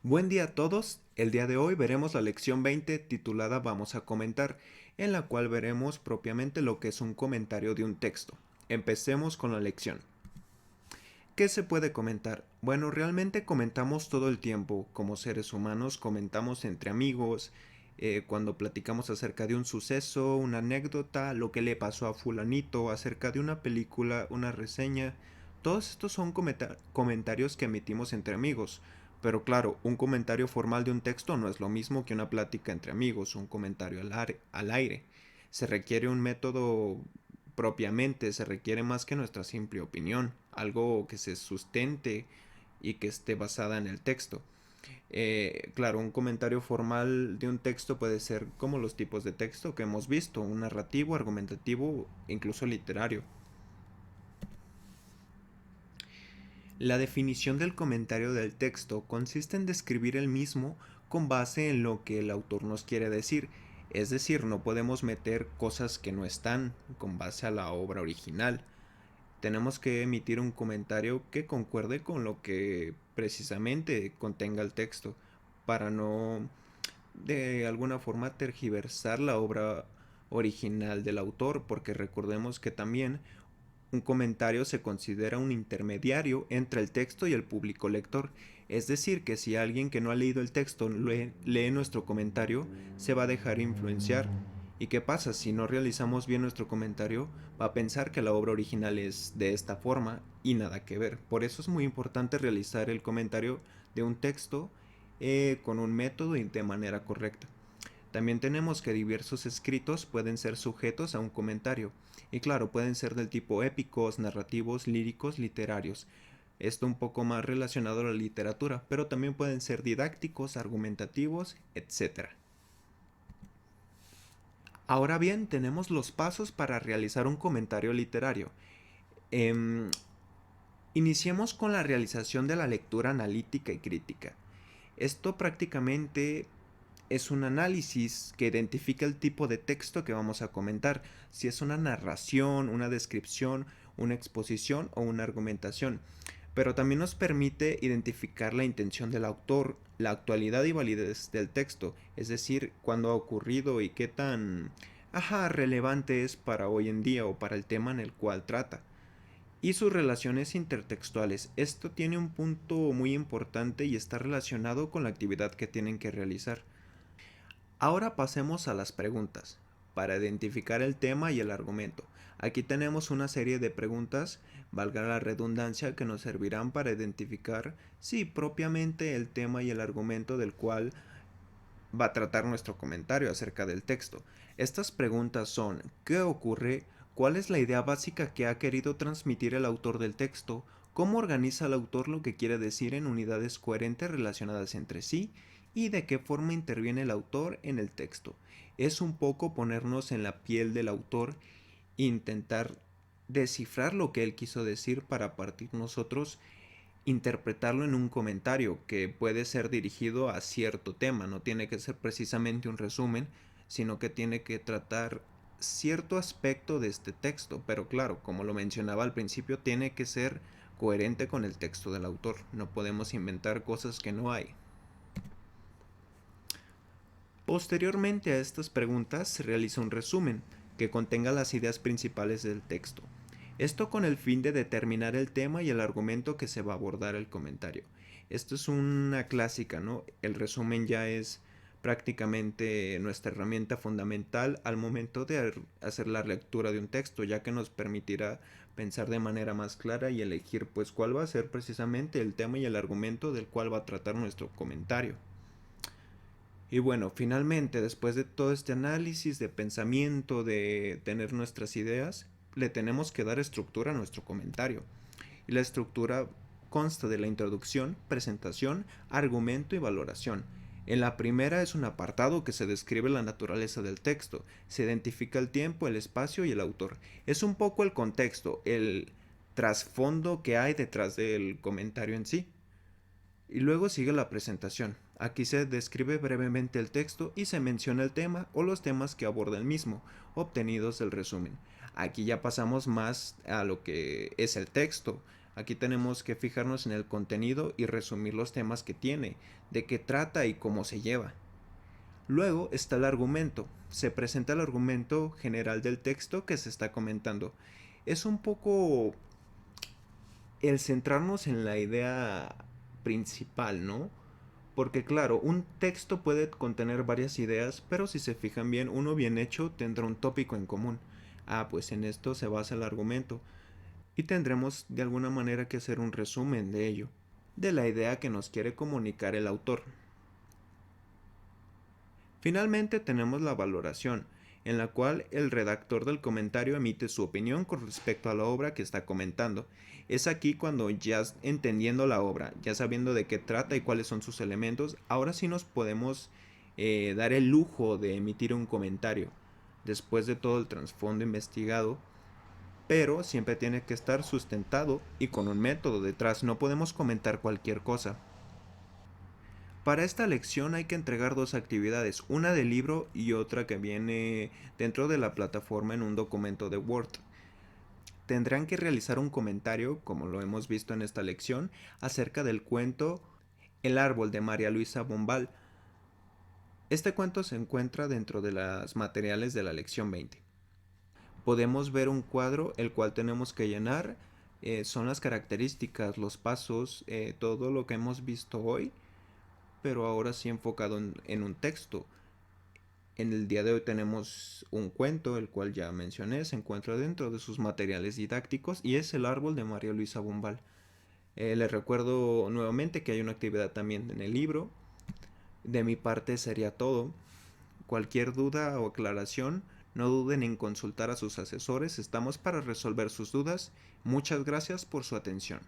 Buen día a todos. El día de hoy veremos la lección 20 titulada Vamos a comentar, en la cual veremos propiamente lo que es un comentario de un texto. Empecemos con la lección. ¿Qué se puede comentar? Bueno, realmente comentamos todo el tiempo. Como seres humanos comentamos entre amigos, cuando platicamos acerca de un suceso, una anécdota, lo que le pasó a fulanito, acerca de una película, una reseña. Todos estos son comentarios que emitimos entre amigos. Pero claro, un comentario formal de un texto no es lo mismo que una plática entre amigos, un comentario al aire. Se requiere un método propiamente, se requiere más que nuestra simple opinión, algo que se sustente y que esté basada en el texto. Claro, un comentario formal de un texto puede ser como los tipos de texto que hemos visto, un narrativo, argumentativo, incluso literario. La definición del comentario del texto consiste en describir el mismo con base en lo que el autor nos quiere decir, es decir, no podemos meter cosas que no están con base a la obra original. Tenemos que emitir un comentario que concuerde con lo que precisamente contenga el texto, para no de alguna forma tergiversar la obra original del autor, porque recordemos que también un comentario se considera un intermediario entre el texto y el público lector. Es decir, que si alguien que no ha leído el texto lee nuestro comentario, se va a dejar influenciar. ¿Y qué pasa? Si no realizamos bien nuestro comentario, va a pensar que la obra original es de esta forma y nada que ver. Por eso es muy importante realizar el comentario de un texto con un método y de manera correcta. También tenemos que diversos escritos pueden ser sujetos a un comentario, y claro, pueden ser del tipo épicos, narrativos, líricos, literarios. Esto un poco más relacionado a la literatura, pero también pueden ser didácticos, argumentativos, etc. Ahora bien, tenemos los pasos para realizar un comentario literario. Em, Iniciemos con la realización de la lectura analítica y crítica. Esto prácticamente es un análisis que identifica el tipo de texto que vamos a comentar, si es una narración, una descripción, una exposición o una argumentación. Pero también nos permite identificar la intención del autor, la actualidad y validez del texto, es decir, cuándo ha ocurrido y qué tan relevante es para hoy en día o para el tema en el cual trata. Y sus relaciones intertextuales. Esto tiene un punto muy importante y está relacionado con la actividad que tienen que realizar. Ahora pasemos a las preguntas, para identificar el tema y el argumento. Aquí tenemos una serie de preguntas, valga la redundancia, que nos servirán para identificar si propiamente el tema y el argumento del cual va a tratar nuestro comentario acerca del texto. Estas preguntas son: ¿qué ocurre? ¿Cuál es la idea básica que ha querido transmitir el autor del texto? ¿Cómo organiza el autor lo que quiere decir en unidades coherentes relacionadas entre sí? ¿Y de qué forma interviene el autor en el texto? Es un poco ponernos en la piel del autor e intentar descifrar lo que él quiso decir para partir nosotros interpretarlo en un comentario que puede ser dirigido a cierto tema, no tiene que ser precisamente un resumen, sino que tiene que tratar cierto aspecto de este texto, pero claro, como lo mencionaba al principio, tiene que ser coherente con el texto del autor, no podemos inventar cosas que no hay. Posteriormente a estas preguntas se realiza un resumen que contenga las ideas principales del texto. Esto con el fin de determinar el tema y el argumento que se va a abordar el comentario. Esto es una clásica, ¿no? El resumen ya es prácticamente nuestra herramienta fundamental al momento de hacer la lectura de un texto, ya que nos permitirá pensar de manera más clara y elegir pues cuál va a ser precisamente el tema y el argumento del cual va a tratar nuestro comentario. Y bueno, finalmente, después de todo este análisis de pensamiento, de tener nuestras ideas, le tenemos que dar estructura a nuestro comentario. Y la estructura consta de la introducción, presentación, argumento y valoración. En la primera es un apartado que se describe la naturaleza del texto, se identifica el tiempo, el espacio y el autor. Es un poco el contexto, el trasfondo que hay detrás del comentario en sí. Y luego sigue la presentación. Aquí se describe brevemente el texto y se menciona el tema o los temas que aborda el mismo, obtenidos del resumen. Aquí ya pasamos más a lo que es el texto, Aquí tenemos que fijarnos en el contenido y resumir los temas que tiene, de qué trata y cómo se lleva. Luego está el argumento. Se presenta el argumento general del texto que se está comentando. Es un poco el centrarnos en la idea principal, ¿no? Porque claro, un texto puede contener varias ideas, pero si se fijan bien, uno bien hecho tendrá un tópico en común. Ah, pues en esto se basa el argumento. Y tendremos de alguna manera que hacer un resumen de ello, de la idea que nos quiere comunicar el autor. Finalmente tenemos la valoración, en la cual el redactor del comentario emite su opinión con respecto a la obra que está comentando. Es aquí cuando ya entendiendo la obra, ya sabiendo de qué trata y cuáles son sus elementos, ahora sí nos podemos dar el lujo de emitir un comentario, después de todo el trasfondo investigado, pero siempre tiene que estar sustentado y con un método detrás, no podemos comentar cualquier cosa. Para esta lección hay que entregar dos actividades, una de libro y otra que viene dentro de la plataforma en un documento de Word. Tendrán que realizar un comentario, como lo hemos visto en esta lección, acerca del cuento El árbol de María Luisa Bombal. Este cuento se encuentra dentro de los materiales de la lección 20. Podemos ver un cuadro el cual tenemos que llenar, son las características, los pasos, todo lo que hemos visto hoy, pero ahora sí enfocado en un texto. En el día de hoy tenemos un cuento, el cual ya mencioné, se encuentra dentro de sus materiales didácticos y es El árbol de María Luisa Bombal. Les recuerdo nuevamente que hay una actividad también en el libro. De mi parte sería todo. Cualquier duda o aclaración, no duden en consultar a sus asesores, estamos para resolver sus dudas. Muchas gracias por su atención.